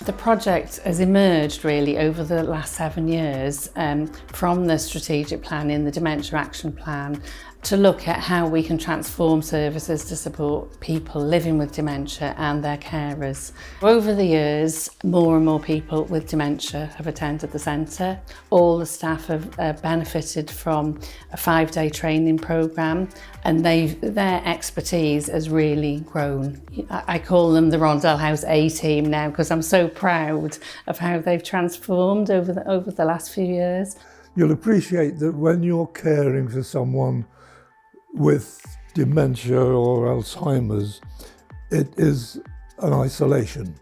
The project has emerged really over the last 7 years from the strategic planning, the Dementia Action Plan, to look at how we can transform services to support people living with dementia and their carers. Over the years, more and more people with dementia have attended the centre. All the staff have benefited from a 5-day training programme, and their expertise has really grown. I call them the Rondel House A-team now because I'm so proud of how they've transformed over the last few years. You'll appreciate that when you're caring for someone with dementia or Alzheimer's, it is an isolation.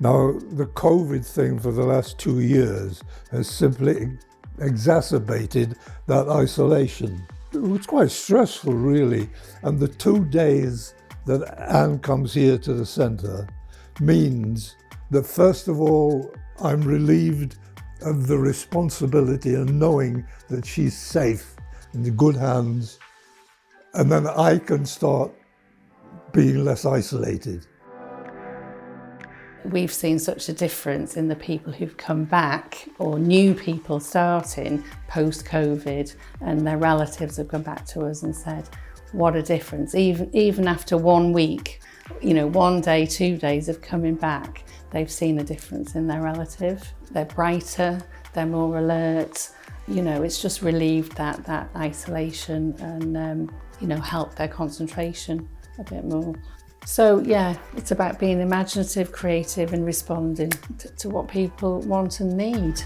Now, the COVID thing for the last 2 years has simply exacerbated that isolation. It was quite stressful, really, and the 2 days that Anne comes here to the centre means that, first of all, I'm relieved of the responsibility and knowing that she's safe in the good hands, and then I can start being less isolated. We've seen such a difference in the people who've come back, or new people starting post-COVID, and their relatives have come back to us and said, what a difference. Even after 1 week, 1 day, 2 days of coming back, they've seen a difference in their relative. They're brighter, they're more alert. It's just relieved that isolation and, helped their concentration a bit more. So yeah, it's about being imaginative, creative and responding to what people want and need.